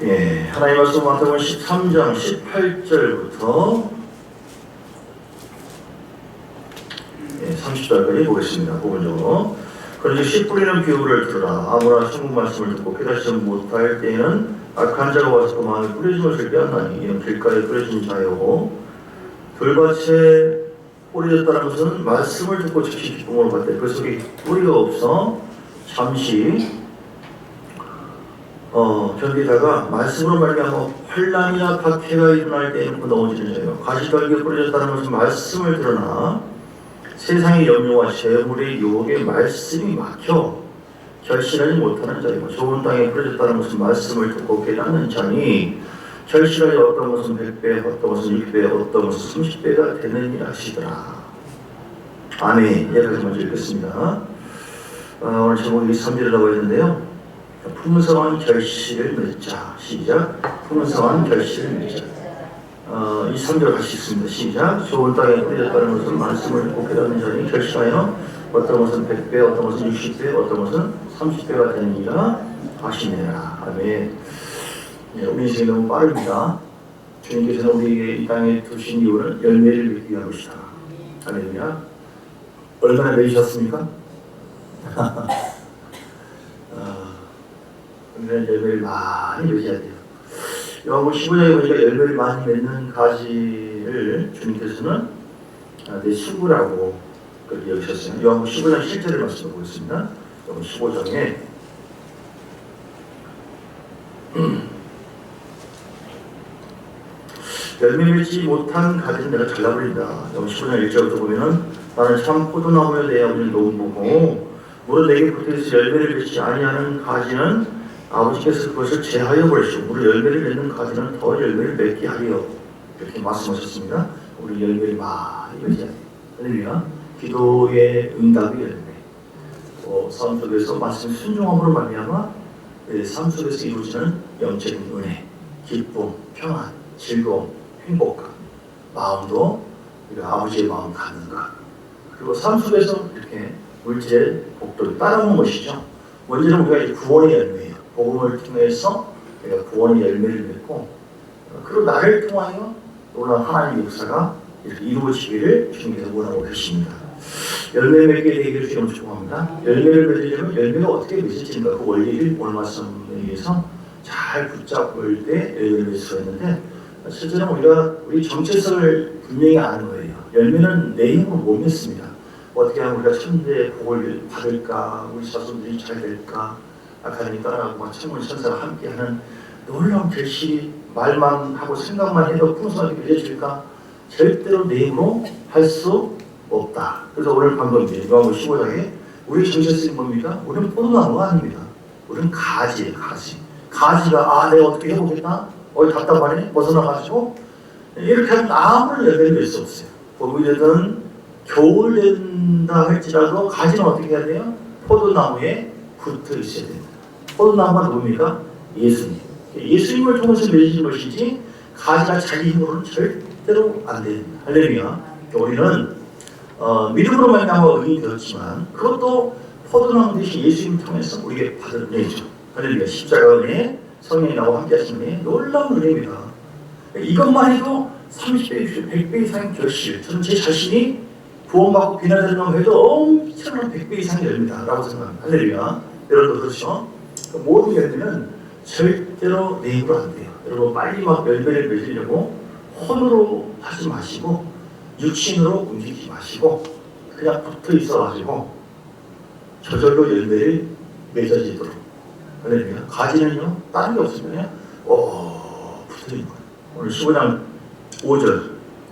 예, 하나님 말씀 마태복음 13장 18절부터 30절까지 보겠습니다. 부분적으로. 그런지 씨 뿌리는 비유를 들으라. 아무나 천국 말씀을 듣고 깨닫지 못할 때에는 악한 자가 와서 그 마음에 뿌려진 것을 빼앗나니 이는 길가에 뿌려진 자요 돌밭에 뿌려졌다는 것은 말씀을 듣고 즉시 기쁨으로 받되 그 속에 뿌리가 없어 잠시 견디다가 말씀으로 말미암아 환난이나 박해가 일어날 때에는 넘어지는 자요 가시떨기에 뿌려졌다는 것은 말씀을 드러나 세상의 염려와 재물의 유혹에 말씀이 막혀 결실하지 못하는 자이고 좋은 땅에 뿌려졌다는 것은 말씀을 듣고 깨닫는 자니 결실하여 어떤 것은 100배, 어떤 것은 6배, 어떤 것은 30배가 되느니라 하시더라. 아멘. 여기까지 먼저 읽겠습니다. 오늘 제목이 3절이라고 했는데요. 풍성한 결실을 맺자. 시작. 풍성한 결실을 맺자. 이 3절 같이 읽습니다. 시작. 좋은 땅에 뿌려졌다는 것은 말씀을 듣고 깨닫는 자니 결실하여 어떤 것은 100배, 어떤 것은 60배, 어떤 것은 30배가 되느니라 하시니라. 아멘. 우리 인생이 너무 빠릅니다. 주님께서는 우리에게 이 땅에 두신 이유는 열매를 맺기 위한 것이다. 할렐루야. 얼마나 맺으셨습니까? 우리는 열매를 많이 맺어야 돼요. 요한복음 15장에 보니까 열매를 많이 맺는 가지를 주님께서는 내 수구라고 그렇게 여기셨어요. 요한복음 15장 7절을 말씀을 보겠습니다. 요한복음 15장에 열매 맺지 못한 가지는 내가 잘라버린다. 요한복음 15장 1절부터 보면은 나는 참 포도나무에 내 아버지를 놓은보고 무릇 내게 붙어있어 열매를 맺지 아니하는 가지는 아버지께서 그것을 제하여 버리시고 무릇 열매를 맺는 가지는 더 열매를 맺게 하리요. 이렇게 말씀하셨습니다. 우리 열매를 많이 맺어야 돼요. 할렐루야. 기도의 응답의 열매, 삶 속에서 말씀 순종함으로 말미암아 삶 속에서 이루어지는 영적인 은혜, 기쁨, 평안, 즐거움, 행복감, 마음도 우리가 아버지의 마음 갖는 것, 그리고 삶 속에서 이렇게 물질의 복도를 따라오는 것이죠. 먼저는 우리가 이제 구원의 열매예요. 복음을 통해서 우리가 구원의 열매를 맺고, 그리고 나를 통하여 놀라운 하나님의 역사가 이렇게 이루어지기를 주님께서 원하고 계십니다. 열매 맺게 되기를 주님을 축복합니다. 열매를 맺으려면 열매가 어떻게 맺어지는가 그 원리를 오늘 말씀에 의해서 잘 붙잡을 때 열매를 맺을 수가 있는데, 실제로 우리 정체성을 분명히 아는 거예요. 열매는 내 힘으로 못 맺습니다. 어떻게 하면 우리가 천대의 복을 받을까, 우리 자손들이 잘 될까, 하나님 따라가고 천군 천사와 함께하는 놀라운 결실이 말만 하고 생각만 해도 풍성하게 맺어질까? 절대로 내 힘으로 할 수 없다. 그래서 오늘 방금 요한복음 15장에 우리 정체성이 뭡니까? 우리는 포도나무가 아닙니다. 우리는 가지예요. 가지가 내가 어떻게 해보겠다? 답답하네? 벗어나가지고 이렇게 하면 아무런 열매를 낼 수 없어요. 봄이 되든 겨울 된다 할지라도 가지는 어떻게 해야 돼요? 포도나무에 붙어 있어야 됩니다. 포도나무가 누굽니까? 예수님. 예수님을 통해서 맺어진 것이지 가지가 자기 힘으로는 절대로 안 됩니다. 할렐루야. 우리는 믿음으로 말미암아 의인이 되었지만 그것도 포도나무 대신 예수님 통해서 우리에게 받은 은혜죠. 할렐루야. 십자가 은혜, 성령이 나와 함께 하신 은혜, 놀라운 은혜입니다. 이것만 해도 30배, 100배 이상의 결실. 저는 제 자신이 구원받고 비난되는 해도 엄청난 100배 이상의 열매다 라고 생각합니다. 할렐루야. 여러분도 그렇죠? 모든 열매는 절대로 내 힘으로 안 돼요. 여러분 빨리 막 열매를 맺으려고 혼으로 하지 마시고 육신으로 움직이지 마시고 그냥 붙어 있어가지고 저절로 열매를 맺어지도록. 할렐루야. 가지는요 다른 게 없으면 붙어 있는 거예요. 오늘 15장 5절,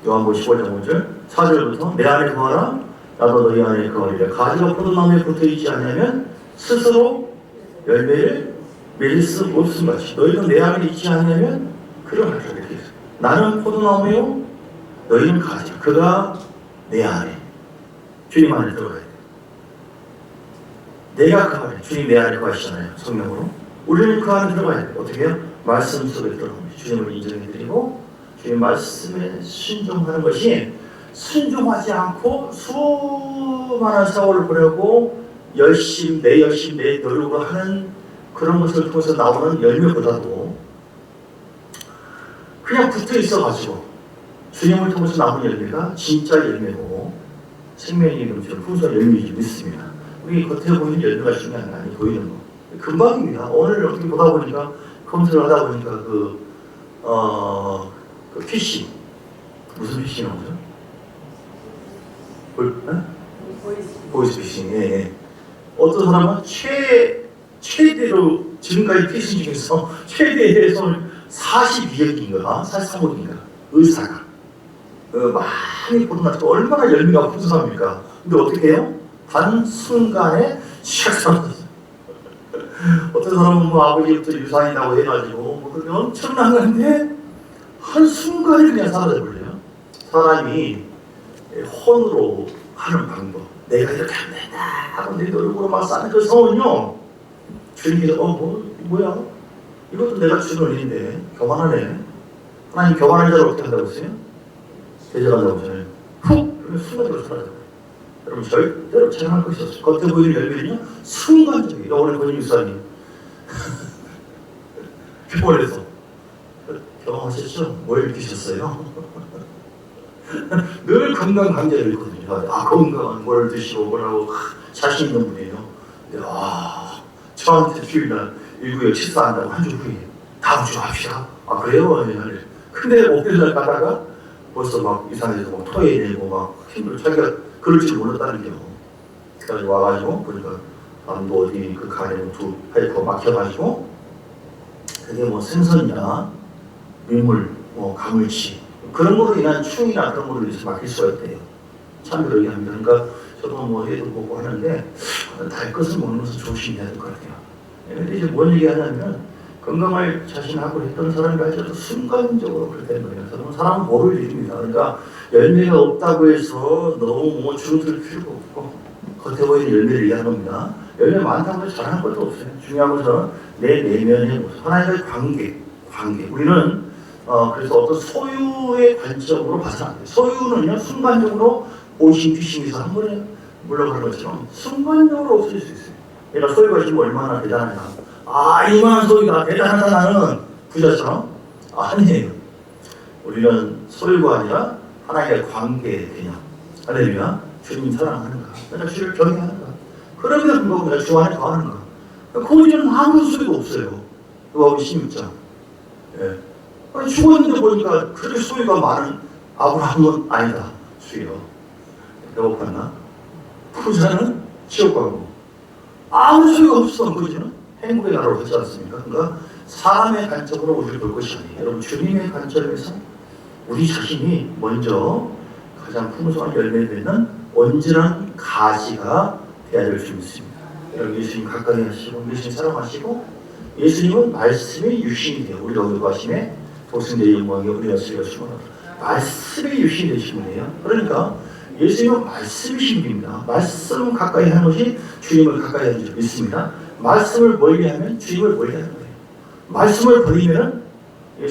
요한복음 15장 5절 4절부터 내 안에 거하라 나도 너희 안에 거하리라. 가지가 포도나무에 붙어 있지 않으면 스스로 열매를 맺을 수 없음 같이 너희는 내 안에 있지 않으면 그러하리라. 이렇게 했어요. 나는 포도나무요 너희는 가지. 그가 내 안에, 주님 안에 들어가야 돼요. 내가 그 안에, 주님 내 안에 거하시잖아요. 성령으로. 우리는 그 안에 들어가야 돼요. 어떻게 해요? 말씀 속에 들어갑니다. 주님을 인정해드리고 주님 말씀에 순종하는 것이, 순종하지 않고 수많은 세월을 보내고 내 열심, 내 노력으로 하는 그런 것을 통해서 나오는 열매보다도 그냥 붙어 있어가지고 주님을 통해서 나온 열매가 진짜 열매고 생명이 넘치는 풍성한 열매이지 믿습니다. 우리 겉에 보이는 열매가 중요한 게 아니 보이는 거. 금방입니다. 오늘 어떻게 보다 보니까 검색을 하다 보니까 그 피싱 무슨 피싱이 나오죠? 보이스 피싱. 예. 어떤 사람은 최대로 지금까지 피싱 중에서 최대의 손을 42억인가 43억인가 의사가 많이 보도나서 얼마나 열매가 풍성합니까? 근데 어떻게 해요? 단 순간에 샥 사라졌어요. 어떤 사람은 뭐 아버지부터 유산이라고 해가지고 뭐 그게 엄청난 건데 한 순간에 그냥 사라져버려요. 사람이 혼으로 하는 방법, 내가 이렇게 하면 된다 하고 내 얼굴로 막 쌓는 그 성은요, 주님께서 뭐야? 이것도 내가 주는 은혜인데 교만하네. 하나님 교만한 자를 어떻게 한다고 했어요? 대적한다고 했잖아요. 훅! 그러면 순간적으로 사라져요. 여러분 절대로 체험할 것이 없어요. 겉에 보이는 열매는요 순간적이에요. 오늘 권인 유사님 피곤해서 경험하셨죠? 뭘 드셨어요? 늘 건강 강제를 있거든요. 건강한 뭘 드시고 뭐라고 자신 있는 분이에요. 저한테 주일날 1구역 식사한다고 한 주 후에 다음 주 합시다. 그래요? 근데 목요일날 가다가 벌써 막 이상해서 막 토해내고 막 힘들어. 자기가 그럴 줄 몰랐다는 게요. 그래서 와가지고 보니까 암도 어디 그 간에 두 파이프가 막혀가지고 그게 뭐 생선이나 밀물, 뭐 가물치 그런 거로 인한 충이나 그런 거로 인해서 막힐 수가 있대요. 참고로 얘기합니다. 그러니까 저도 뭐 해도 보고 하는데 달 것을 먹는 것은 조심해야 될 것 같아요. 근데 이제 뭔 얘기하냐면 건강할 자신하고 했던 사람이 할지라도 순간적으로 그렇게 되는 거예요. 사람은 모를 일입니다. 그러니까 열매가 없다고 해서 너무 뭐 주눅들 필요가 없고 겉에 보이는 열매를 이해하는 겁니다. 열매 많다고 해서 잘하는 것도 없어요. 중요한 것은 내 내면의 모습, 하나님과의 관계. 우리는 그래서 어떤 소유의 관점으로 봐서는 안 돼요. 소유는요 순간적으로 오신 피싱에서 한 번에 물러가는 것처럼 순간적으로 없어질 수 있어요. 내가 소유가 있으면 얼마나 대단하냐. 이만한 소유가 대단하다 나는 부자처럼? 아니에요. 우리는 소유가 아니라 하나님과의 관계의 개념. 할렐루야. 주님 사랑하는가? 내가 주를 경외하는가? 그럼에도 불구하고 내가 주 안에 거하는가? 거기는 아무 소유가 없어요. 요한복음 16장. 예. 죽었는데 보니까 그렇게 소유가 많은 아브라함은 아니다. 주여. 배고팠나? 부자는 지옥 가고 아무 소유가 없어. 거기는 행복의 나라로 하지 않습니까? 그러니까 사람의 관점으로 우리를 볼 것이 아니에요. 여러분 주님의 관점에서 우리 자신이 먼저 가장 풍성한 열매를 맺는 온전한 가지가 되어야 될 줄 믿습니다. 여러분 예수님 가까이 하시고 예수님 사랑하시고 예수님은 말씀의 유신이 돼요. 우리가 의도하심에 독생자의 영광이 우리가 쓰여주시고 말씀의 유신이 되신 분이에요. 그러니까 예수님은 말씀이신 분입니다. 말씀 가까이 하는 것이 주님을 가까이 하는 줄 믿습니다. 말씀을 멀리하면 주님을 멀리하는 거예요. 말씀을 버리면은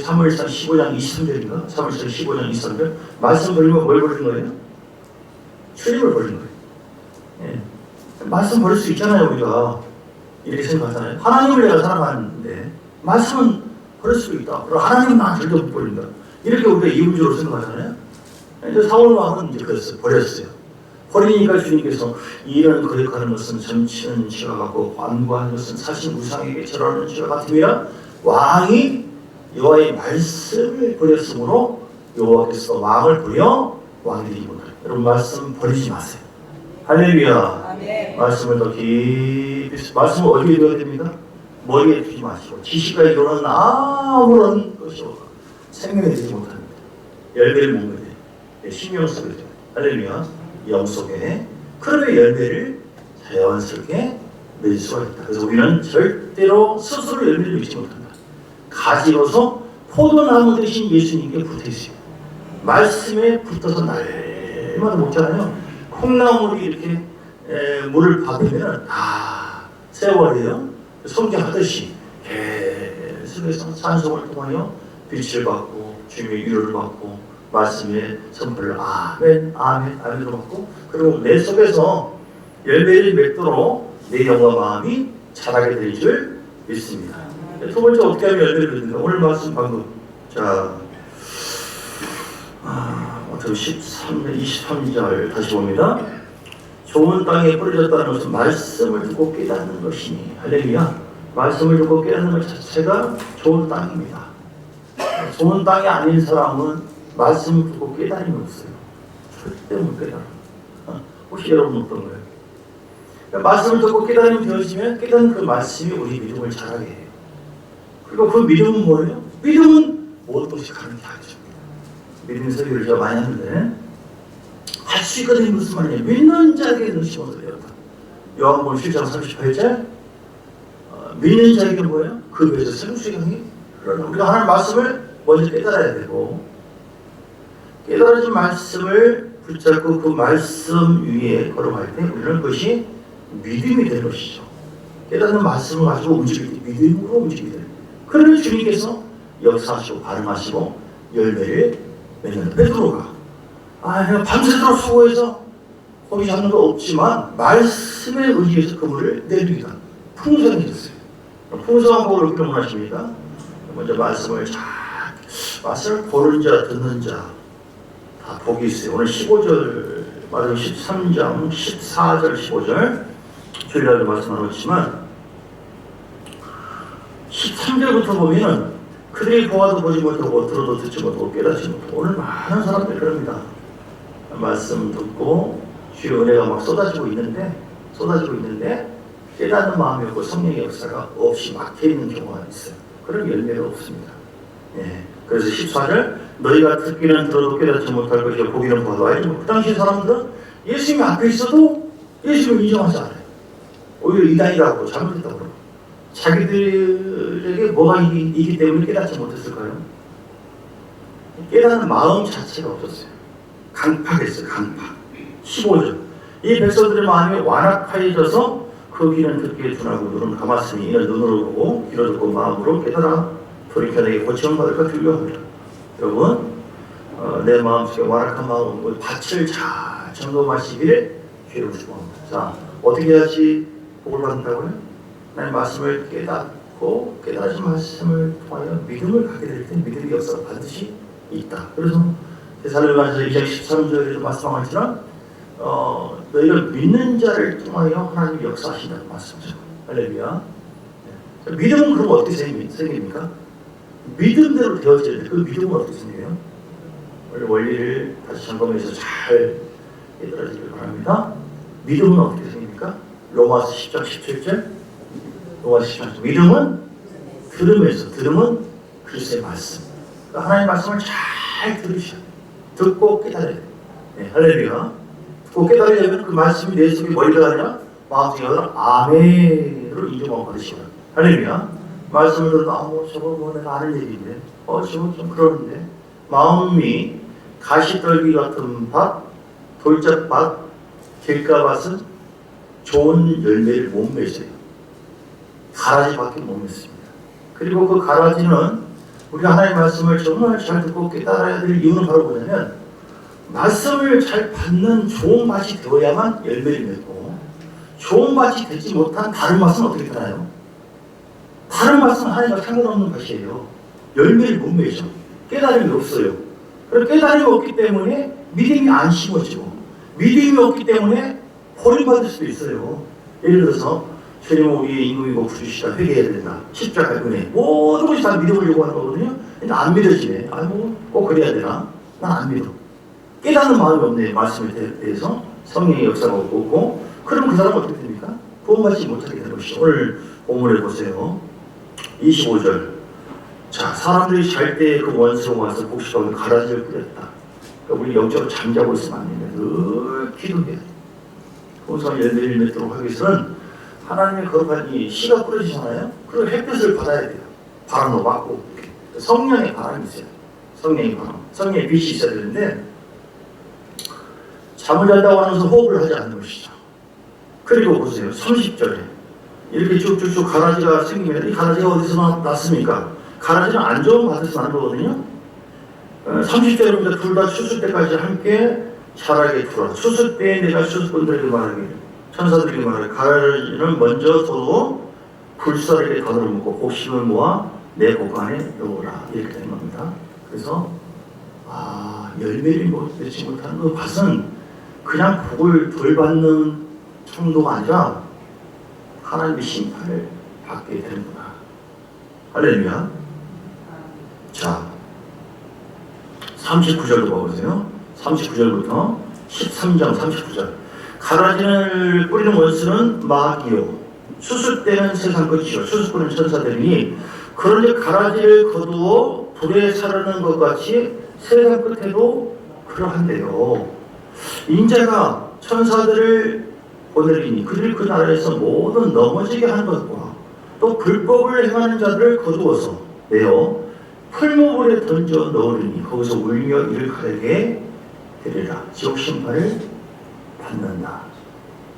사무엘상 15장 23절인가? 사무엘상 15장 23절 말씀 버리면 뭘 버리는 거예요? 주님을 버리는 거예요. 예. 말씀 버릴 수 있잖아요. 우리가 이렇게 생각하잖아요. 하나님을 내가 사랑하는데 말씀은 버릴 수도 있다. 그럼 하나님은 나 절대 못 버린다. 이렇게 우리가 이유적으로 생각하잖아요. 이제 사울 왕은 이제 그랬어요. 버렸어요. 버리니까 주님께서 이런 거룩하는 것은 점치는 지와 같고 관고하는 것은 사신 우상에게 절하는 지와 같으며 왕이 여호와의 말씀을 버렸으므로 여호와께서 왕을 버려 왕들이 이문다. 여러분 말씀 버리지 마세요. 할렐루야. 아멘. 말씀을 더 깊이 말씀을 어디에 둬야 됩니다? 머리에 두지 마시고 지식과 이론은 아무런 것이 생명이 되지 못합니다. 열매를 먹는 데 신경 쓰게 돼요. 할렐루야. 영 속에 그러면 열매를 자연스럽게 맺을 수가 있다. 그래서 우리는 절대로 스스로 열매를 맺지 못한다. 가지로서 포도나무 대신 예수님께 붙어있어요. 말씀에 붙어서 날마다 먹잖아요. 콩나물이 이렇게 물을 받으면 다 세월이에요. 성장하듯이 계속해서 찬송을 통하여 빛을 받고 주님의 위로를 받고 말씀의 선포를 아멘 아멘 아멘으로 받고 그리고 내 속에서 열매를 맺도록 내 영과 마음이 자라게 될 줄 믿습니다. 두 번째 어떻게 하면 열매를 맺는가? 오늘 말씀 방금 자 저 13년 23절 다시 봅니다. 좋은 땅에 뿌려졌다는 것은 말씀을 듣고 깨닫는 것이니, 할렐루야. 말씀을 듣고 깨닫는 것 자체가 좋은 땅입니다. 좋은 땅이 아닌 사람은 말씀을 듣고 깨달음이 없어요. 절대 못 깨달아. 혹시 여러분 어떤 거예요? 말씀을 듣고 깨달음이 되어지면 깨닫는 그 말씀이 우리 믿음을 자라게 해요. 그리고 그 믿음은 뭐예요? 믿음은 모든 것이 가능하죠. 믿음 설교를 제가 많이 하는데 할 수 있거든요. 무슨 말이냐? 믿는 자에게 능심을 얻으리로다. 요한복음 7장 38절 믿는 자에게 뭐예요? 그 배에서 생수의 강이 흘러나. 우리가 하나님 말씀을 먼저 깨달아야 되고 깨달아진 말씀을 붙잡고 그 말씀 위에 걸어갈 때 우리는 그것이 믿음이 되는 것이죠. 깨닫는 말씀을 가지고 움직일 때 믿음으로 움직이게 돼요. 그러면 주님께서 역사하시고 발음하시고 열매를 맺는 베드로가 그냥 밤새도록 수고해서 고기 잡는 거 없지만 말씀에 의지해서 그물을 내리기다 풍성해졌어요. 풍성한 복을 얻기를 원하십니까? 먼저 말씀을 말씀을 보는 자 듣는 자 다 복이 있어요. 오늘 15절 마지막 13장 14절 15절 주일날도 말씀하셨지만 13절부터 보면은 그들이 보아도 보지 못하고 들어도 듣지 못하고 깨닫지 못하고 오늘 많은 사람들이 그럽니다. 말씀 듣고 주의 은혜가 막 쏟아지고 있는데 깨닫는 마음이 없고 성령의 역사가 없이 막혀있는 경우가 있어요. 그런 열매가 없습니다. 그래서 14절 너희가 듣기는 들어도 깨닫지 못할 것이요 보기는 봐도 알지 못하고 그 당시 사람들은 예수님이 앞에 있어도 예수님을 인정하지 않아요. 오히려 이단이라고 잘못했다고 그러고 자기들에게 뭐가 있기 때문에 깨닫지 못했을까요? 깨닫는 마음 자체가 없었어요. 강팍했어요. 강팍. 15절 이 백성들의 마음이 완악하여져서 그 귀는 듣기에 둔하고 눈은 감았으니 이는 눈으로 보고 귀로 듣고 마음으로 깨달아 돌이켜 내게 고침을 받을까 두려워합니다. 여러분 내 마음속에 완악한 마음 밭을 잘 점검하시기를 기회로 축원합니다. 자, 어떻게 해야지 복을 받는다고요? 하나님의 말씀을 깨닫고 깨달아진 말씀을 통하여 믿음을 갖게 될 때 믿음의 역사가 반드시 있다. 그래서 데살로니가서 2장 13절에도 말씀한 것처럼 너희가 믿는 자를 통하여 하나님이 역사하신다는 말씀이죠. 할렐루야. 믿음은 그럼 어떻게 생깁니까? 믿음대로 되어져야 돼. 그 믿음은 어떻게 생겨요? 오늘 원리를 다시 점검해서 잘 깨달아지길 바랍니다. 믿음은 어떻게 생깁니까? 로마서 10장 17절 로마서 10장 17절 믿음은 들으면서 들으면 그리스도의 말씀 그러니까 하나님의 말씀을 잘 들으셔야 돼요. 듣고 깨달아야 돼요. 할렐루야. 듣고 깨달으려면 그 말씀이 내 속에 머리가 아니라 마음속에 가서 아멘으로 인정하고 받으시고요. 할렐루야. 말씀을 들어도 저거 뭐 내가 아는 얘기인데 저거 좀 그러는데 마음이 가시떨기 같은 밭, 돌짝밭, 길가밭은 좋은 열매를 못 맺어요. 가라지밖에 못 맺습니다. 그리고 그 가라지는 우리가 하나님의 말씀을 정말 잘 듣고 깨달아야 될 이유는 바로 뭐냐면 말씀을 잘 받는 좋은 밭이 되어야만 열매를 맺고 좋은 밭이 되지 못한 다른 밭은 어떻게 되나요? 다른 밭은 하나님과 상관없는 밭이에요. 열매를 못 맺죠. 깨달음이 없어요. 그리고 깨달음이 없기 때문에 믿음이 안 심어지고 믿음이 없기 때문에 버림받을 수도 있어요. 예를 들어서 주님은 우리의 임금이고 구주시다 회개해야 된다. 십자가 은혜 모든 것이 다 믿음을 요구하는 거거든요. 근데 안 믿어지네. 꼭 그래야 되나? 난 안 믿어. 깨닫는 마음이 없네. 말씀에 대해서 성령의 역사가 없고 그럼 그 사람은 어떻게 됩니까? 구원받지 못하게 되는 것이죠. 오늘 본문을 보세요. 25절 자 사람들이 잘 때 그 원수로 와서 복식하고 가라지를 뿌렸다. 그러니까 우리 영적으로 잠자고 있으면 안 됩니다. 늘 기도해야 돼요. 풍성한 열매를 맺도록 하기 위해서는 하나님의 거룩한 이 씨가 뿌려지잖아요. 그리고 햇볕을 받아야 돼요. 바람도 맞고 성령의 바람이 있어요. 성령의 바람, 성령의 빛이 있어야 되는데 잠을 잔다고 하면서 호흡을 하지 않는 것이죠. 그리고 보세요. 30절에 이렇게 쭉쭉쭉 가라지가 생기면 이 가라지가 어디서 났습니까? 가라지는 안 좋은 밭에서 나는 거거든요. 30절입니다. 둘 다 추수 때까지 함께 자라게 두라. 추수 때에 내가 추수꾼들에게 말하기를 천사들에게 말하기를 가라지는 먼저 서로 불사르게 가늘어 먹고 곡식을 모아 내 보관에 넣으라. 이렇게 된 겁니다. 그래서 열매를 맺지 못하는 그것은 그냥 복을 덜 받는 정도가 아니라 하나님의 심판을 받게 되는구나. 할렐루야. 자, 39절도 봐보세요. 39절부터 13장 39절. 가라지를 뿌리는 원수는 마귀요, 수술되는 세상 끝이요, 수술꾼은 천사들이니 그런데 가라지를 거두어 불에 사르는 것 같이 세상 끝에도 그러한데요. 인자가 천사들을 보내리니 그들 그 나라에서 모든 넘어지게 하는 것과 또 불법을 행하는 자들을 거두어서 내어 풀무불에 던져 넣으리니 거기서 울며 이를 가르게 되리라. 지옥 심판을 받는다.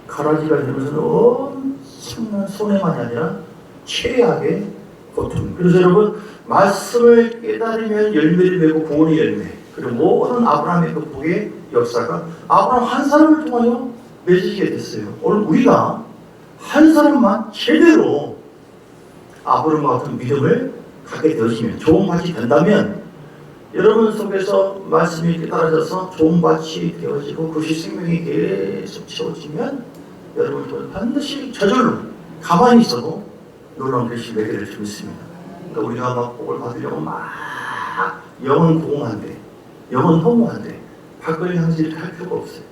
가라지가 되면서는 엄청난 손해만이 아니라 최악의 고통. 그래서 여러분, 말씀을 깨달으면 열매를 맺고 구원의 열매, 그리고 모든 아브라함의 그 복의 역사가 아브라함 한 사람을 통하여 맺어지게 됐어요. 오늘 우리가 한 사람만 제대로 아브라함과 같은 믿음을 갖게 되어지면, 좋은 밭이 된다면, 여러분 속에서 말씀이 깨달아져서 좋은 밭이 되어지고 그것이 생명이 계속 채워지면 여러분 반드시 저절로 가만히 있어도 놀라운 결실을 맺게 될 줄 믿습니다. 그러니까 우리가 막 복을 받으려고 막 영은 공허한데, 영은 허무한데 밖을 향해서 이렇게 할 필요가 없어요.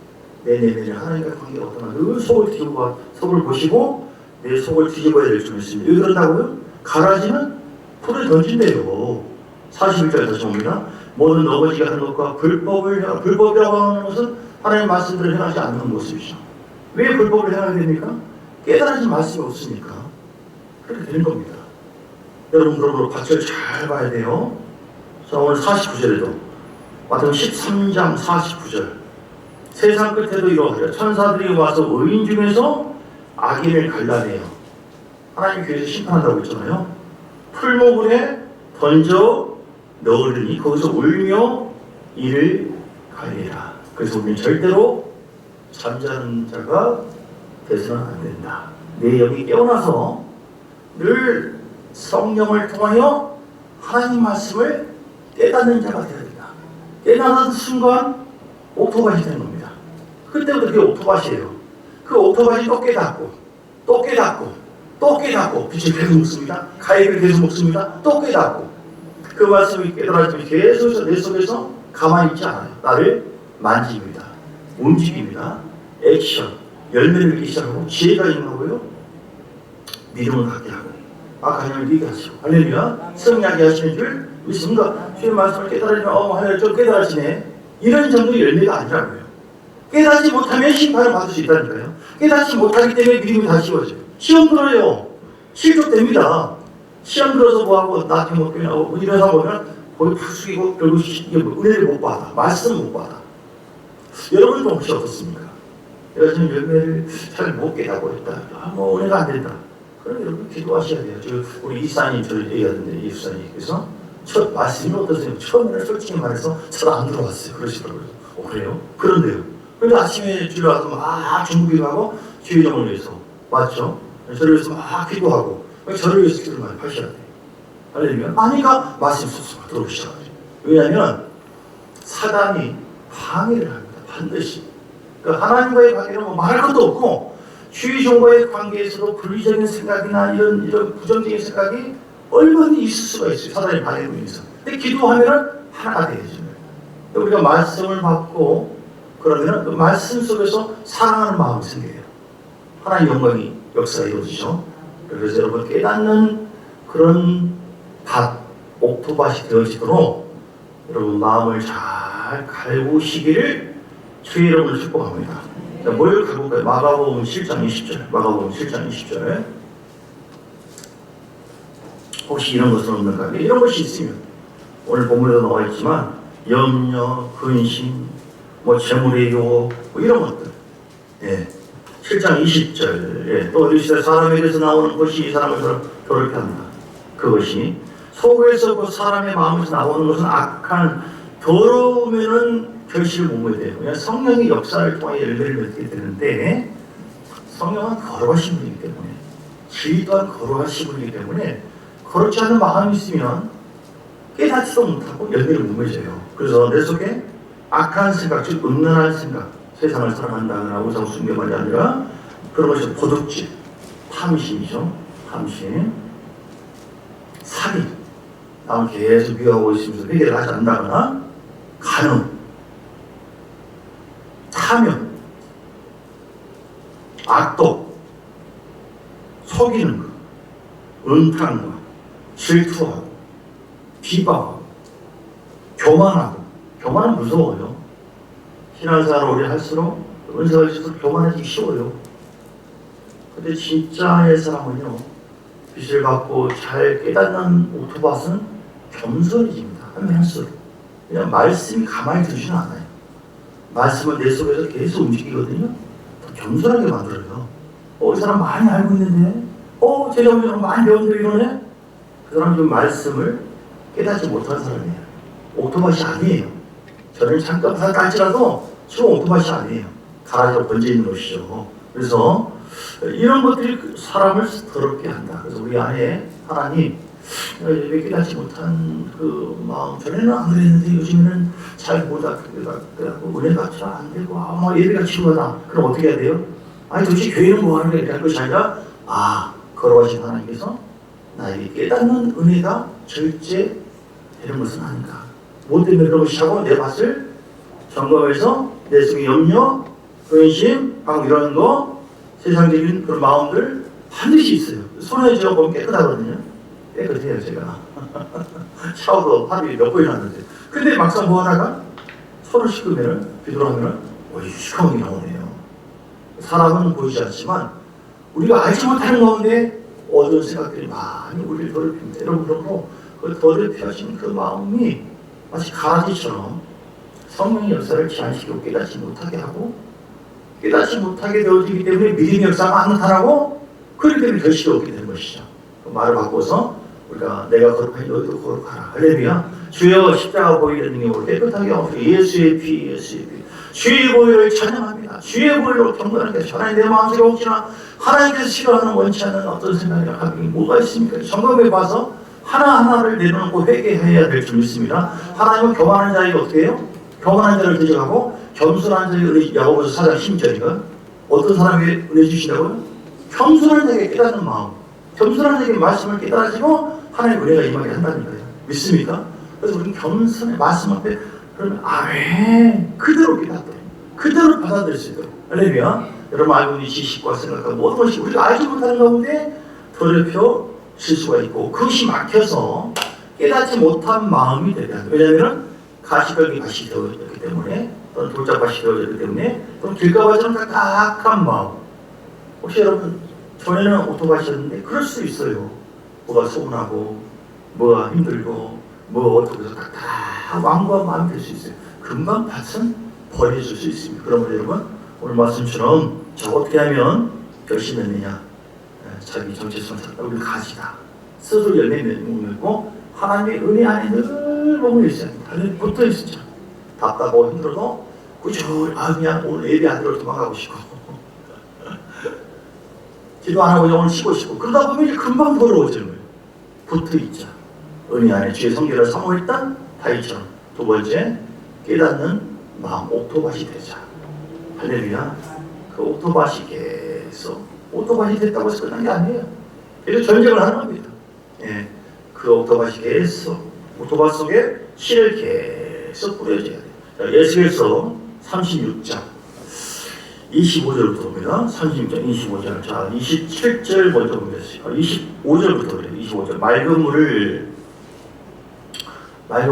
내 내면에 하나님과 관계가 어떠나 늘 속을 보시고 내 속을 뒤집어야 될 줄 믿습니다. 왜 그런다고요? 가라지는 불에 던진대요. 41절 다시 봅니다. 모든 넘어지게 하는 것과 불법이라고 하는 것은 하나님의 말씀들을 행하지 않는 모습이죠. 왜 불법을 행하게 됩니까? 깨달아진 말씀이 없으니까 그렇게 되는 겁니다. 여러분, 그러므로 밭을 잘 봐야 돼요. 자, 오늘 49절에도 마태복음 13장 49절. 세상 끝에도 이러하리라. 천사들이 와서 의인 중에서 악인을 갈라내요. 하나님 교회에서 심판한다고 했잖아요. 풀무불에 던져 넣으리니 거기서 울며 이를 가리라. 그래서 우리는 절대로 잠자는 자가 되서는 안 된다. 내 영이 깨어나서 늘 성령을 통하여 하나님 말씀을 깨닫는 자가 되어야 된다. 깨닫는 순간 오토바이 되는 겁니다. 그때부터 그게 오토바이예요. 그 오토바이 또 깨닫고 또 깨닫고 또 깨닫고 빛을 계속 먹습니다. 가위를 계속 먹습니다. 또 깨닫고 그 말씀이 깨달아지면 계속 내 속에서 가만히 있지 않아요. 나를 만집니다. 움직입니다. 액션, 열매를 맺기 시작하고 지혜가 임하고요. 믿음을 갖게 하고 아까 하나님을 얘기하시고 할렐루야. 성령이 하시는 줄 믿습니다. 주의 말씀을 깨달으면 하나님 좀 깨달아지네. 이런 정도의 열매가 아니라고요. 깨닫지 못하면 심판을 받을 수 있다니까요. 깨닫지 못하기 때문에 믿음이 다 쉬워져요. 시험 들어요. 실족됩니다. 시험 들어서 뭐하고 나중에 못 되냐고 이러다 보면 거기 팍 숙이고 결국 은혜를 못 받아. 말씀을 못 받아. 여러분도 혹시 어떻습니까? 내가 지금 열매를 잘 못 깨닫고 있다. 은혜가 안 된다. 그럼 여러분 기도하셔야 돼요. 우리 이사님 저를 얘기하던데 이수사님께서 첫 말씀이 어떠세요? 처음에는 솔직히 말해서 잘 안 들어왔어요. 그러시더라고요. 그래요? 그런데요. 근데 아침에 주일 와서 막 중국기도하고 주의정을 위해서 맞죠? 저를 위해서 막 기도하고 저를 위해서 기도를 많이 하셔야 돼요. 할렐루야. 아니까 말씀이 쏙쏙 들어오기 시작하죠. 왜냐하면 사단이 방해를 합니다. 반드시. 그러니까 하나님과의 관계는 뭐 말할 것도 없고 주의종과의 관계에서도 불리적인 생각이나 이런 부정적인 생각이 얼마든지 있을 수가 있어요. 사단의 방해로 인해서. 근데 기도하면은 하나가 되어져요. 우리가 말씀을 받고 그러면은 그 말씀 속에서 사랑하는 마음이 생겨요. 하나님의 영광이 역사가 이루어지죠. 그래서 여러분 깨닫는 그런 옥토밭이 되어지도록 여러분 마음을 잘 갈구시기를 주의 여러분을 축복합니다. 자, 뭘 갈구까요? 마가복음 7장 20절. 마가복음 7장 20절. 혹시 이런 것은 없는가? 이런 것이 있으면 오늘 본문에도 나와 있지만 염려, 근심, 재물의 유혹 이런 것들. 예. 7장 20절. 예. 또 어디서 사람에게서 나오는 것이 이 사람을 더럽게 한다. 그것이 속에서 그 사람의 마음에서 나오는 것은 악한 더러우면은 결실을 못 맺어야 돼요. 그냥 성령의 역사를 통해 열매를 맺게 되는데 성령은 거룩하신 분이기 때문에 지혜 또한 거룩하신 분이기 때문에 거룩지 않은 마음이 있으면 깨닫지도 못하고 열매를 못 맺어요. 그래서 내 속에 악한 생각, 즉 음란한 생각, 세상을 사랑한다거나 우상 숭배만이 아니라 그런 것이 도둑질, 탐심이죠. 탐심, 사기, 남을 계속 미워하고 있으면서 회개를 하지 않는다거나 간음, 탐욕, 악독, 속이는 것, 은탕과 질투하고 비방하고 교만하고. 교만은 무서워요. 신앙생활을 오래 할수록 은사가 있어서 교만해지기 쉬워요. 근데 진짜의 사람은요, 빛을 받고 잘 깨닫는 오토밭은 겸손해집니다. 하면 할수록. 그냥 말씀이 가만히 들지는 않아요. 말씀은 내 속에서 계속 움직이거든요. 더 겸손하게 만들어요. 이 사람 많이 알고 있는데, 제자분들은 많이 배웠는데 이러네? 그 사람은 좀 말씀을 깨닫지 못한 사람이에요. 오토밭이 아니에요. 저는 잠깐 딸지라도 지금 오토밭이 아니에요. 가라지로 번져있는 것이죠. 그래서 이런 것들이 사람을 더럽게 한다. 그래서 우리 안에 하나님 왜 깨닫지 못한 그 마음, 전에는 안 그랬는데 요즘에는 잘 보다 그래갖고 은혜가 잘 안 되고 예배가 치료하다. 그럼 어떻게 해야 돼요? 아니 도대체 교회는 뭐 하는 거야? 이렇게 할 것이 아니라 걸어가신 하나님께서 나에게 깨닫는 은혜가 절제 되는 것은 아닌가. 뭐 때문에 그런 것이 하고 내 맛을 점검해서 내 속의 염려, 근심, 이런 거, 세상적인 그런 마음들 반드시 있어요. 손에 쥐어보면 깨끗하거든요. 깨끗해요, 제가. 샤워도 하루에 몇 번이나 하는데. 근데 막상 뭐 하다가 손을 씻으면은, 비돌아하면은, 시커멓게 나오네요. 사람은 보이지 않지만, 우리가 알지 못하는 가운데 어두운 생각들이 많이 우리를 더럽힙니다. 여러분, 그러고, 그 더럽혀진 그 마음이 마치 가라지처럼 성령의 역사를 제한시키고 깨닫지 못하게 하고, 깨닫지 못하게 되어지기 때문에 믿음의 역사가 안 나타나고, 그렇기 때문에 결실이 없게 되는 것이죠. 그 말을 바꿔서 우리가 내가 거룩하니 너희도 거룩하라. 할렐루야. 주여 십자가 보혈의 능력으로 깨끗하게 하옵소서. 예수의 피, 예수의 피. 주의 보혈을 찬양합니다. 주의 보혈로 경건하게 하소서. 하나님 내 마음속에 혹시나 하나님께서 싫어하는 원치 않는 어떤 생각이나 감정이 뭐가 있습니까? 점검해 봐서 하나하나를 내려놓고 회개해야 될 줄 믿습니다. 하나님은 교만한 자에게 어떻게 해요? 교만한 자를 대적하고 겸손한 자에게 은혜, 야고보서 4장 10절이가 어떤 사람에게 은혜 주시다고요? 겸손한 자에게 깨닫는 마음, 겸손한 자에게 말씀을 깨달아지고 하나님의 은혜가 임하게 한다는 거예요. 믿습니까? 그래서 우리는 겸손의 말씀 앞에 그러면 아멘 그대로 깨닫고 그대로 받아들일 수 있도록. 할렐루야. 여러분 알고 있는 지식과 생각과 모든 것이 우리가 알지 못하는 가운데 더럽혀 실수가 있고 그것이 막혀서 깨닫지 못한 마음이 되게 한다. 왜냐하면 가시벽이 밭이 되어졌기 때문에 또는 돌짝밭이 되어졌기 때문에 또는 길가밭처럼 딱딱한 마음. 혹시 여러분 전에는 오토밭이었는데 그럴 수 있어요. 뭐가 소문하고 뭐가 힘들고 뭐 어떻게 해서 딱딱 완고한 마음이 될 수 있어요. 금방 밭은 버려질 수 있습니다. 그러면 여러분 오늘 말씀처럼 자 어떻게 하면 결심했느냐, 자기 정체성을 찾다 우리 가지다 스스로 열매 맺고 하나님의 은혜 안에 늘 머물러 있어야 합니다. 하나님 붙어 있으죠. 답답하고 힘들어도 그저 그냥 오늘 예배 안 들어도 도망가고 싶고 기도 안 하고 오늘 쉬고 싶고 그러다 보면 이제 금방 더러워지는 거예요. 붙어 있자. 은혜 안에 주의 성결을 사모했던 다윗처럼. 두 번째, 깨닫는 마음, 오토밭이 되자. 할렐루야. 그 오토밭이 계속 오토밭이 됐다고 해서 끝난 게 아니에요. 그래서 전쟁을 하는 겁니다. 그 오토밭이 계속 오토밭 속에 씨를 계속 뿌려줘야 돼요. 에스겔서 36장 25절부터 봅니다. 36장 25절. 자, 27절 먼저 보겠습니다. 25절부터 그래요. 25절. 맑은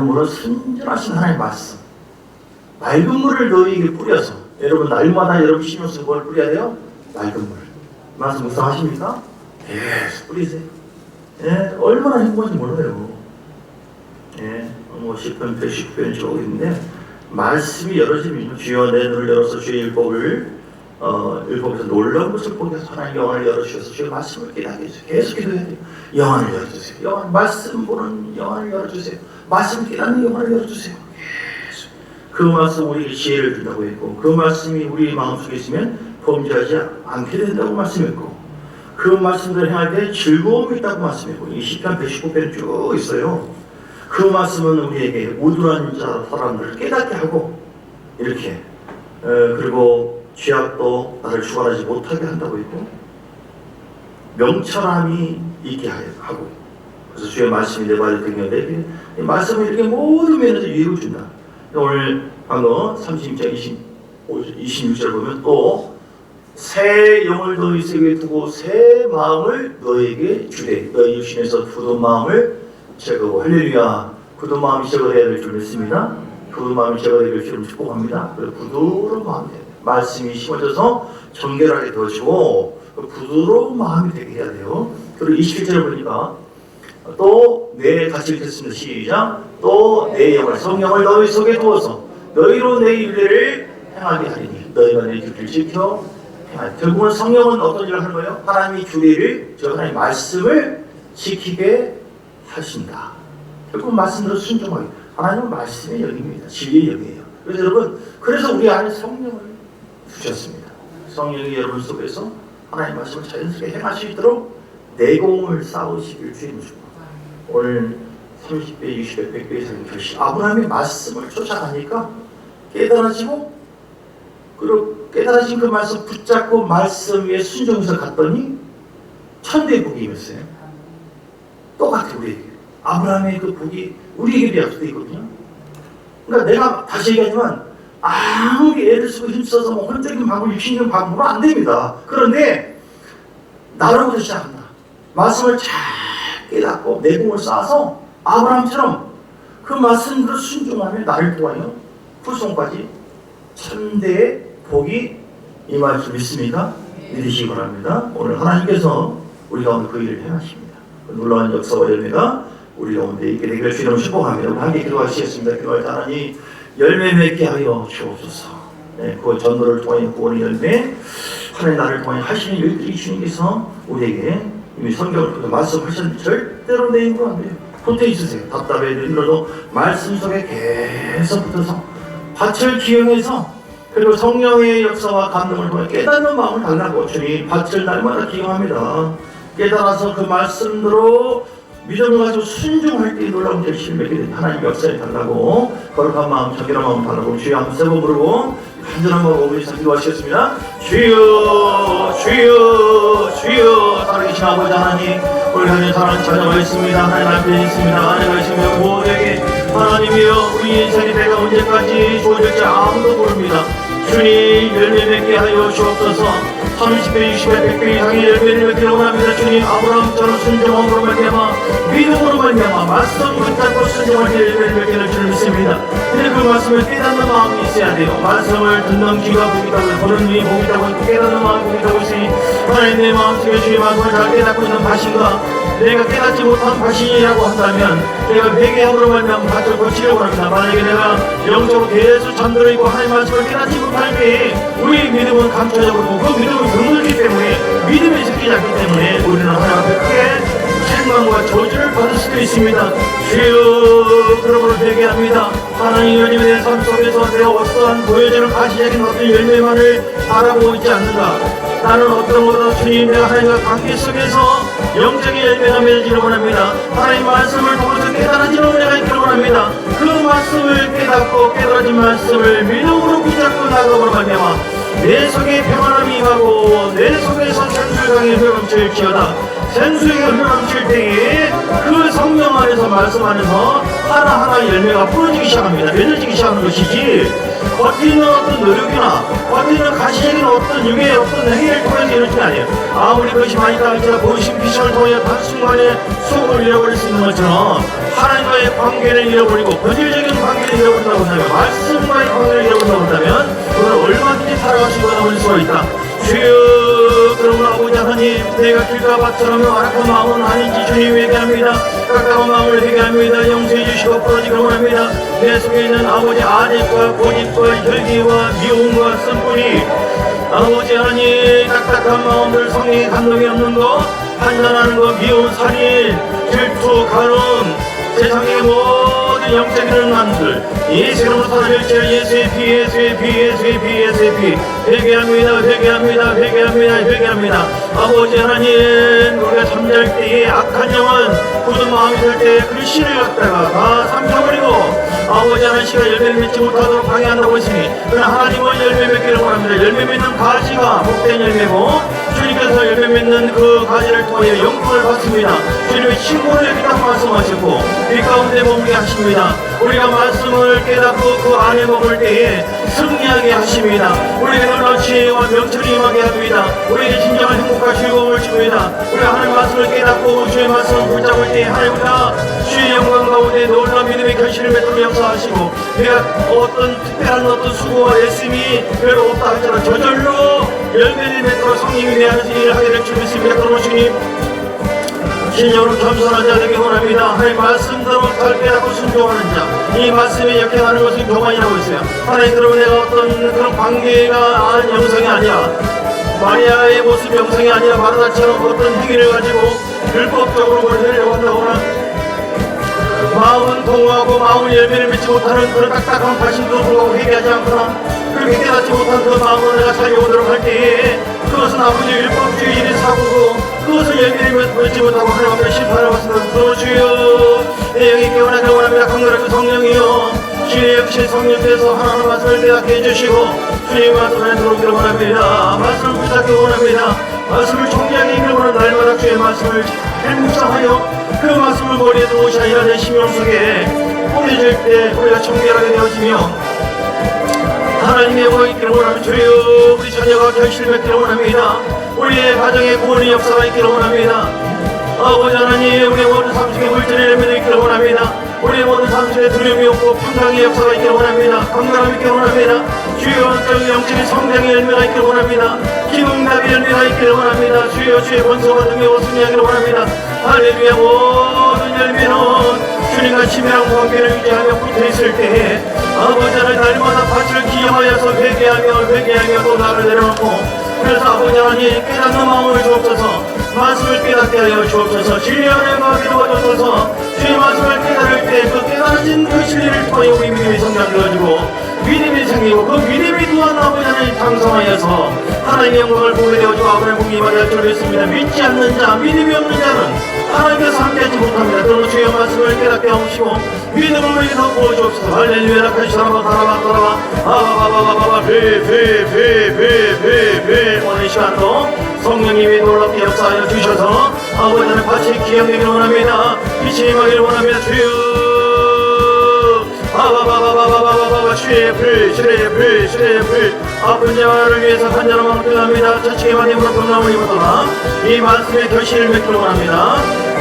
물은 순전하신 하나님의 말씀. 맑은 물을 너희에게 뿌려서 여러분 날마다 여러분 심어서 뭘 뿌려야 돼요? 맑은 물. 말씀 묵상하십니까? 계속 뿌리세요. 얼마나 행복한지 몰라요. 뭐 10편, 110편 쭉 있는데 말씀이 열어지면 주여 내 눈을 열어서 주의 율법에서 놀라운 것을 보게 해서 하나님 영혼을 열어주셔서 주의 말씀을 깨닫게 해주세요. 계속 기도해야 돼요. 영혼을 열어주세요. 말씀 보는 영혼을 열어주세요. 말씀 깨닫는 영혼을 열어주세요. 계속 그 말씀 우리에게 지혜를 준다고 했고 그 말씀이 우리 마음속에 있으면 범죄하지 않게 된다고 말씀했고 그 말씀대로 행할 때 즐거움이 있다고 말씀했고 이 시편 119편 쭉 있어요. 그 말씀은 우리에게 우둔한 사람들을 깨닫게 하고 이렇게 그리고 죄악도 나를 주관하지 못하게 한다고 했고 명철함이 있게 하고 그래서 주의 말씀이 내 발을 등겨내게 이 말씀은 이렇게 모든 면에서 유익을 준다. 오늘 방금 36장 26절 보면 또 새 영을 너희 속에 두고 새 마음을 너에게 주되 너희 육신에서 굳은 마음을 제거하고 할렐루야. 굳은 마음이 제거되어야 될 줄 믿습니다. 굳은 마음이 제거되어야 될 줄 축복합니다. 그리고 부드러운 마음이 돼요. 말씀이 심어져서 정결하게 되어지고 부드러운 마음이 되게 해야 돼요. 그리고 27절을 보니까 또 내 같이 읽겠습니다. 시작. 또 내 영을 성령을 너희 속에 두어서 너희로 내 윤례를 행하게 하리니 너희가 내 규례를 지켜 결국은 성령은 어떤 일을 하는 거예요? 하나님의 규례를 저 하나님의 말씀을 지키게 하신다. 결국 말씀대로 순종하게. 하나님은 말씀의 영입니다. 진리의 영이에요. 그래서 여러분 그래서 우리 안에 성령을 주셨습니다. 성령이 여러분 속에서 하나님의 말씀을 자연스럽게 행할 수 있도록 내공을 쌓으시길 주님 주고 오늘 30배, 60배, 100배 이상의 결심 아브라함의 말씀을 쫓아가니까 깨달아지고 그리고 깨달아진 그 말씀 붙잡고 말씀 위에 순종해서 갔더니 천대의 복이 임했어요. 똑같아 우리에게. 아브라함의 그 복이 우리에게도 약속되어 있거든요. 그러니까 내가 다시 얘기하지만 아무리 애를 쓰고 힘써서 뭐 혼적인 방법, 육신적인 방법으로 안 됩니다. 그런데 나로부터 시작한다. 말씀을 잘 깨닫고 내공을 쌓아서 아브라함처럼 그 말씀대로 순종하며 나를 통하여 후손까지 천대의 복이 임할 줄 믿습니까? 믿으시기 바랍니다. 오늘 하나님께서 우리 가운데 그 일을 행하십니다. 그 놀라운 역사와 열매가 우리 가운데 있게 되기를 주님으로 축복합니다. 함께 기도하시겠습니다. 기도할 때 하나님 열매 맺게 하여 주옵소서. 네, 그 전도를 통하여 구원의 열매 하나님 나를 통하여 하시는 일들이 주님께서 우리에게 이미 성경을 통해서 말씀하셨는데 절대로 내 힘으로 안 돼요. 붙어 있으세요. 답답해 힘들어도 말씀 속에 계속 붙어서 밭을 기용해서 그리고 성령의 역사와 감동을 통해 깨닫는 마음을 달라고 주님 밭을 날마다 기용합니다. 깨달아서 그 말씀대로 믿음을 가지고 순종할 때 놀라운 결실을 맺게 된 하나님 역사에 달라고 거룩한 마음, 정결한 마음 달라고 주여 한번 세번 부르고 간절한 마음으로 오면서 기도하시겠습니다. 주여 주여 주여 살아계신 아버지 하나님 우리 하나님 사랑하는 자녀가 있습니다. 하나님 앞에 있습니다. 아내가 있습니다. 부모에게 하나님이여 우리 인생의 배가 언제까지 주어질지 아무도 모릅니다. 주님 열매 맺게 하여 주옵소서. 30배, 60배, 100배 이상의 열매를 맺기를 원합니다. 주님 아브라함처럼 순종함으로 말미암아 믿음으로 말미암아 말씀 붙잡고 순종할 때 열매를 맺기를 주를 믿습니다. 근데 그 말씀을 깨닫는 마음이 있어야 돼요. 말씀을 듣는 귀가 복이 있다고 보는 눈이 복이 있다고 깨닫는 마음이 복이 있다고 있으니 하나님 내 마음속에 주의 말씀을 잘 깨닫고 있는 밭인가 내가 깨닫지 못한 밭이라고 한다면 내가 회개함으로 말미암아 밭을 고치려고 합니다. 만약에 내가 영적으로 계속 잠들어 있고 하나님 말씀을 깨닫지 못할 때에 우리 믿음은 감춰져버리고 그 믿음은 드물기 때문에 믿음이 섞이지 않기 때문에 우리는 하나님 앞에 크게 책망과 저주를 받을 수도 있습니다. 주여 그러므로 회개합니다. 하나님 여님의 내 삶 속에서 내가 어떠한 보여지는 가시적인 어떤 열매만을 바라보고 있지 않는가. 나는 어떤 것보다 주님 내가 하나님과 관계 속에서 영적인 열매가 맺어지기를 원합니다. 하나님 말씀을 통해서 깨달아지는 은혜가 있기를 원합니다. 그 말씀을 깨닫고 깨달아진 말씀을 믿음으로 붙잡고 나가보는 말미암아 내 속에 평안함이 임하고 내 속에서 생수강이 흘러넘칠지어다. 생수가 흘러넘칠 때에 그 성령 안에서 말씀 안에서 하나하나 열매가 부러지기 시작합니다. 맺어지기 시작하는 것이지 겉에 어떤 노력이나 겉에 가시적인 어떤 육의 어떤 행위를 통해서 이루어지는 게 아니에요. 아무리 그것이 많이 따르지라 보이신 비전을 통해 한순간에 수업을 잃어버릴 수 있는 것처럼 하나님과의 관계를 잃어버리고 본질적인 관계를 잃어버린다고 한다면 말씀과의 관계를 잃어버린다고 한다면 그걸 얼마든지 살아갈 수 있거나 올 수가 있다. 주여 그러므로 아버지 하나님 내가 길가 밭처럼 아락한 마음은 아닌지 주님 회개합니다. 가까운 마음을 회개합니다. 용서해 주시고 풀어지기를 원합니다. 내 속에 있는 아버지 아집과 고집과 혈기와 미움과 쓴뿌리 아버지 하나님 딱딱한 마음들 성령의 감동이 없는 것 판단하는 것 미움 살인 질투 가론 세상의 모든 영적인 난들 예수로 살아질지라 예수의 피 예수의 피 예수의 피 예수의 피 회개합니다 회개합니다 회개합니다 회개합니다. 아버지 하나님 우리가 잠잘 때에 악한 영은 굳은 마음이 들 때에 그 씨를 갖다가 다 삼켜버리고 아버지 하나님 씨가 열매를 맺지 못하도록 방해한다고 했으니 그러나 하나님은 열매 맺기를 원합니다. 열매 맺는 가지가 복된 열매고 주님께서 열매 맺는 그 가지를 통해 영광을 받습니다. 주님의 친구를 믿다고 말씀하셨고 이 가운데 머물게 하십니다. 우리가 말씀을 깨닫고 그 안에 머물 때에 승리하게 하십니다. 우리에게 놀라운 지혜와 명철이 임하게 합니다. 우리에게 진정한 행복과 즐거움을 줍니다. 우리가 하나님 말씀을 깨닫고 주의 말씀을 붙잡을 때에 하나님과 주의 영광 가운데 놀라운 믿음의 결실을 맺도록 역사하시고 우리가 어떤 특별한 어떤 수고와 애씀이 별로 없다 할지라도 저절로 열매를 맺도록 성령이 내 안에서 일을 하게 될 줄 믿습니다. 그러므로 주님 신령으로 겸손한 자 되기 원합니다. 하나님 말씀대로 잘 깨닫고 순종하는 자, 이 말씀에 역행하는 것은 교만이라고 했어요. 하나님 그러면 내가 어떤 그런 관계가 영성이 아니라 마리아의 모습 영성이 아니라 마르다처럼 어떤 행위를 가지고 율법적으로 뭘 하려고 한다거나 마음은 동하고 마음은 열매를 맺지 못하는 그런 딱딱한 발심도 불구하고 회개하지 않거나 그렇게 깨닫지 못한 그 마음으로 내가 살려오도록 할 때에 그것은 아버지의 율법주의의 사고고 그것을 열매를 맺지 못하고 하나님 앞에 심판을 받습니다. 그러므로 주여 내 영이 깨어나기를 원합니다. 강렬한 그 성령이여 주의 역시 성령께서 하나님의 말씀을 깨닫게 해주시고 주의 말씀을 들어오기를 원합니다. 말씀을 붙잡기 원합니다. 말씀을 정리하게 이기를 원합니다. 날마다 주의 말씀을 잘 묵상하여 그 말씀을 머리에 두고시 아니라 내 심령 속에 뿌려질 때 우리가 정결하게 되어지며 하나님의 영광이 있기를 원하는 주여 우리 자녀가 결실을 맺기를 원합니다. 우리의 가정에 구원의 역사가 있기를 원합니다. 아버지 하나님 우리의 모든 삶 속에 물질의 열매도 있기를 원합니다. 우리의 모든 삶 속에 두려움이 없고 평강의 역사가 있기를 원합니다. 건강함이 있기를 원합니다. 주여 영적인 성장의 열매가 있기를 원합니다. 기능답의 열매가 있기를 원합니다. 주여 주의 권소가 능력으로 승리하기를 원합니다. 할렐루야. 모든 열매는 주님과 친밀한 관계를 유지하며 붙어있을 때에 아버지 하나님 날마다 밭을 기여하여서 회개하며 또 나를 내려놓고 그래서 아버지 하나님 깨닫는 마음을 주옵소서. 말씀을 깨닫게 하여 주옵소서. 진리 안에 마음이 도와주소서. 주의 말씀을 깨달을 때 그 깨달아진 그 진리를 통해 우리 믿음이 성장되어지고 믿음이 생기고 그 믿음이 또한 아버지 하나님 장성하여서 하나님의 영광을 보게 되어지고 아버지의 복이 임하게 줄 믿습니다. 믿지 않는 자 믿음이 없는 자는 하나님께서 함께하지 못합니다. 그러므로 주의 말씀을 깨닫게 하시고 믿음을 우리에게 더 부어주옵소서. 할렐루야. 라카시 사라바 따라바 아바바바바바바 베 오늘 이 시간도 성령님이 놀랍게 역사하여 주셔서 아버지 하나님 같이 기억되기를 원합니다. 빛이 임하기를 원합니다. 주여 아바바바바바바바바 주의 불 아픈 자를 위해서 간절한 마음을 표현합니다. 자칭의 힘으로 변함을 입었다가 이 말씀의 결실을 맺기를 원합니다.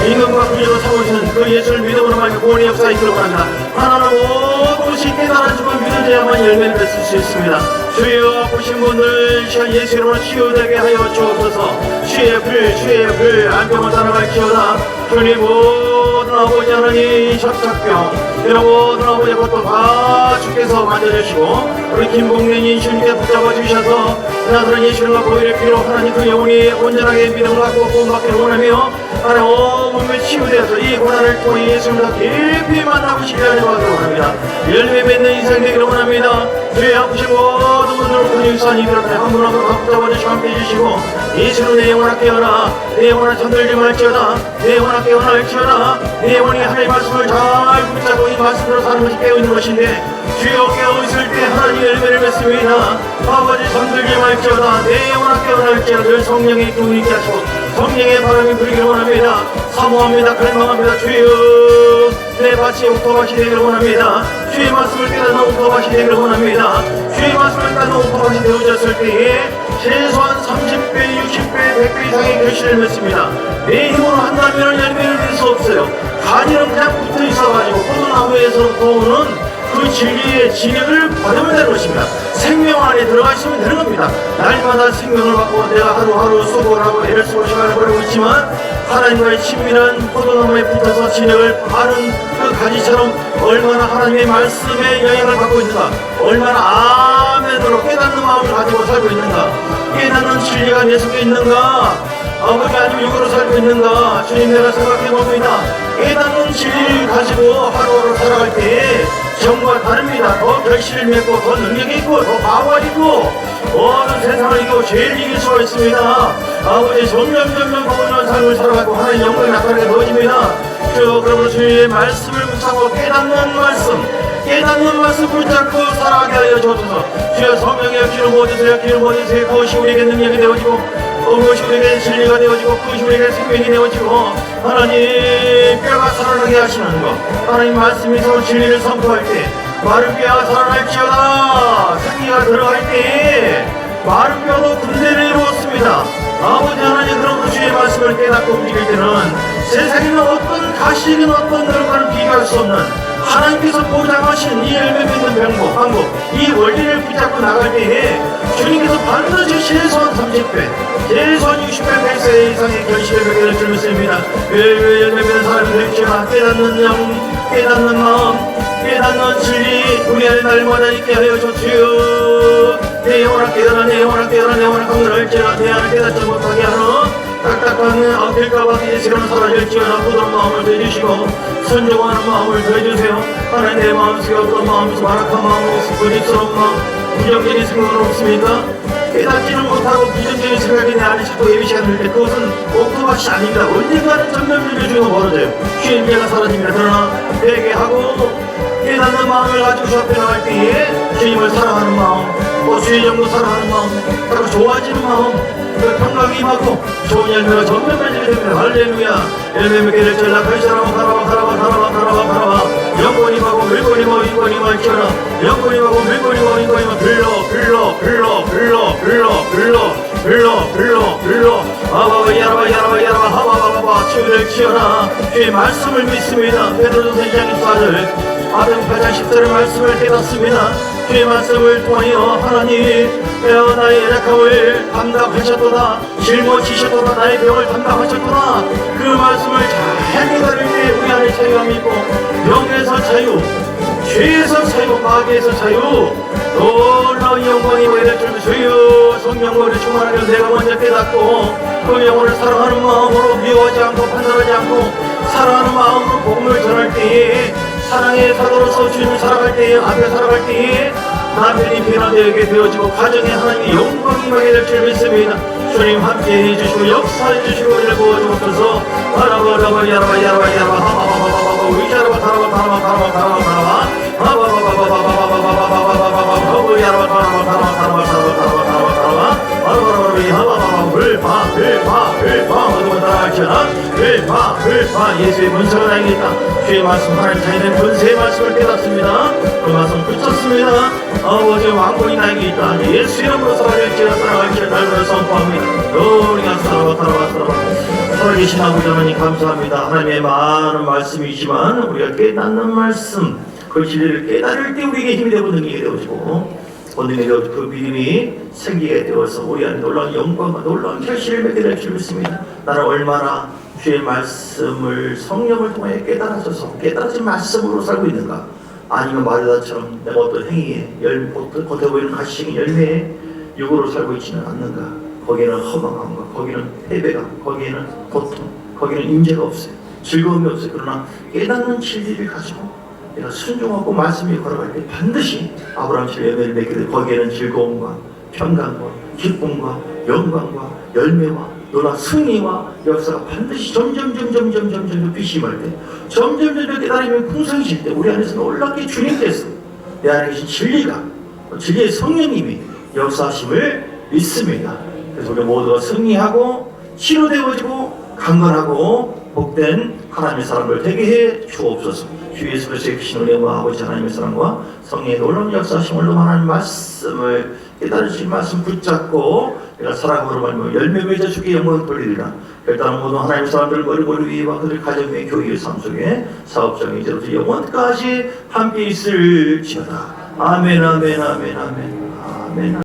임금과 구주로 삼으시는 그 예수를 믿음으로 말미암아 구원의 역사에 있기를 원합니다. 하나는 모든 것이 깨달아지고 믿어져야만 열매를 맺을 수 있습니다. 주여 아프신 분들 시간 예수 이름으로 치유되게 하여 주옵소서. 주의 불 안병을 따라갈지어다. 주님 모든 아버지 하나님 협착병 이런 모든 아버지 것도 다 주께서 만져주시고 우리 김봉민이 주님께 붙잡아 주셔서 나사렛 예수님과 보혈의 피로 하나님 그 영혼이 온전하게 믿음을 갖고 구원받기를 원하며 하나님 온몸에 치유되어서 이 고난을 통해 예수님과 깊이 만나고 신뢰하는 것을 원합니다. 열매 맺는 인생 되기를 원합니다. 주의 아프신 모든 분들을 근육산 이들을 한 분 한 분 다 붙잡아 주시고 함께 해주시고 예수로 내 영혼아 깨어나 내 영혼아 잠들지 말지어다 내 영혼아 깨어날지어다 내 영혼이 하나님의 말씀을 잘 붙잡고 이 말씀으로 사는 것이 깨어있는 것인데 주여 깨어있을 때 하나님 열매를 맺습니다. 아버지 잠들지 말지어다 내 영혼아 깨어날지어다 늘 성령의 기운이 있게 하시고 성령의 바람이 불기를 원합니다. 사모합니다. 갈망합니다. 주여 내 밭이 옥토밭이 되기를 원합니다. 주의 말씀을 깨닫는 옥토밭이 되기를 원합니다. 주의 말씀을 깨닫는 옥토밭이 되어졌을 때에 최소한 30배, 60배, 100배 이상의 결실을 맺습니다. 내 힘으로 한다면 열매를 낼 수 없어요. 간이는 그냥 붙어 있어가지고 포도나무에서부터 오는 그 진리의 진액을 받으면 되는 것입니다. 생명 안에 들어가 있으면 되는 겁니다. 날마다 생명을 받고 내가 하루하루 수고를 하고 애를 쓰고 시간을 보내고 있지만 하나님과의 친밀한 포도나무에 붙어서 진액을 바른 그 가지처럼 얼마나 하나님의 말씀에 영향을 받고 있는가, 얼마나 아멘으로 깨닫는 마음을 가지고 살고 있는가, 깨닫는 진리가 내 속에 있는가, 아버지 아니면 육으로 살고 있는가. 주님 내가 생각해봅니다. 깨닫는 진리를 가지고 하루하루 살아갈 때에 정과 다릅니다. 더 결실을 맺고 더 능력이 있고 더 파워가 있고 모든 세상을 이기고 죄를 이길 수가 있습니다. 아버지 점점 거룩한 삶을 살아가고 하나님 영광이 나타나게 되어집니다. 그러므로 주님의 말씀을 붙잡고 깨닫는 말씀 붙잡고 살아가게 하여 주옵소서. 주여 성령의 기름 부어주세요. 기름 부어주세요. 그것이 우리에게 능력이 되어지고 그것이 우리에게 진리가 되어지고 그것이 우리에게 생명이 되어지고 하나님 뼈가 살아나게 하시는 것, 하나님 말씀에서 진리를 선포할 때 마른 뼈가 살아날지어다 생기가 들어갈 때 마른 뼈도 군대를 이루었습니다. 아버지 하나님, 그러므로 주의 말씀을 깨닫고 움직일 때는 세상에는 어떤 가시는 어떤 것과는 비교할 수 없는 하나님께서 보장하신 이 열매 맺는 방법, 이 원리를 붙잡고 나갈 때에 주님께서 반드시 최소한 30배, 최소한 60배, 100세 이상의 결실을 맺게 될 줄 믿습니다. 열매 맺는 사람이 되지만 깨닫는 영, 깨닫는 마음, 깨닫는 진리 우리 안에 날마다 있게 하여 주시오. 내 영혼아 깨달아, 내 영혼아 깨달아, 내 영혼아 강렬할지라 내 안을 깨닫지 못하게 하는 딱딱한 엉킬까봐 예수는 사라질지어다 부드러운 마음을 더해주시고 순종하는 마음을 더해주세요. 하나님 내 마음속에 어떤 마음에서 완악한 마음이 있고 부직스러운 마음, 부정적인 생각은 없습니까? 깨닫지는 못하고 부정적인 생각이 내 안에 자꾸 예비시하는 때 그것은 옥토밭이 아닙니다. 언젠가는 점점 중에 벌어져요. 주의 미래가 사라집니다. 그러나 회개하고 깨닫는 마음을 가지고 주 앞에 나갈 때에 주님을 사랑하는 마음, 또 주의 정도 사랑하는 마음, 그리고 좋아지는 마음, 그 평강이 임하고 좋은 열매가 점점 맺게 됩니다. 할렐루야. 열매 맺게 될 줄 낙할 사람아 가라와 영권이 마고 물건이 뭐 인권이 말지어라 영권이 마고 물건이 뭐 인권이 뭐 불러 아바바 야라바 하바바바바 치유될 지어라. 주의 말씀을 믿습니다. 베드로전서 2장 14절 아담 8장 10절의 말씀을 깨닫습니다. 주의 말씀을 통하여 하나님 나의 연약함을 담당하셨도다, 짊어지셨도다, 나의 병을 담당하셨도다. 그 말씀을 잘 깨달을 때 우리 안에 자유함이 있고 병에서 자유, 죄에서 자유, 마귀에서 자유, 놀라운 영광이 보이될 줄 주여. 성령으로 충만하게 내가 먼저 깨닫고 그 영혼을 사랑하는 마음으로 미워하지 않고 판단하지 않고 사랑하는 마음으로 복음을 전할 때에 사랑의 사도로서 주님을 살아갈 때에 앞에 살아갈 때에 남편이 변화되게 되어지고 가정에 하나님의 영광이 임하게 될 줄 믿습니다. 주님 함께 해주시고 역사해 주시고 우리를 부어주옵소서. 하바바바바 위자라바 예수의 문서가 나에게있다. 주의 말씀 하나님 자신의 권세의 말씀을 깨닫습니다. 그 말씀 붙였습니다. 아버지 왕권이 나에게 있다. 예수 이름으로 살아갈지라 따라갈지라 날마다 선포합니다. 우리가 살아봐 살아계신 아버지 하나님 감사합니다. 하나님의 많은 말씀이지만 우리가 깨닫는 말씀, 그 진리를 깨달을 때 우리에게 힘이 되고 능력이 되어지고 본능이 되어 그 믿음이 생기게 되어서 우리 안에 놀라운 영광과 놀라운 결실을 맺게 될 줄 믿습니다. 나는 얼마나 주의 말씀을 성령을 통해 깨달아져서 깨달아진 말씀으로 살고 있는가, 아니면 마르다처럼 내가 어떤 행위에 겉에 보이는 가시적인 열매에 육으로 살고 있지는 않는가. 거기에는 허망함과 거기는 패배감, 거기에는 고통, 거기는 임재가 없어요. 즐거움이 없어요. 그러나 깨닫는 진리를 가지고 내가 순종하고 말씀을 걸어갈 때 반드시 아브라함처럼 열매를 맺게 돼. 거기에는 즐거움과 평강과 기쁨과 영광과 열매와 놀라운 승리와 역사가 반드시 점점 비심할 때 점점 깨달으면 풍성해질 때 우리 안에서 놀랍게 주님께서 내 안에 계신 진리가, 진리의 성령님이 역사하심을 믿습니다. 그래서 우리 모두가 승리하고 치료되어지고 강건하고 복된 하나님의 사람들 되게 해 주옵소서. 주 예수 그리스도의 크신 은혜와 아버지 하나님의 사랑과 성령의 놀라운 역사하심으로 하나님 말씀을 깨달으신 말씀 붙잡고 내가 사랑으로 말미암아 열매 맺어 주께 영광을 돌리리라. 일단은 모든 하나님의 사람들 머리 위에와 그들 가정 위에 교회의 삶 속에 사업장에 이제부터 영원까지 함께 있을지어다. 아멘.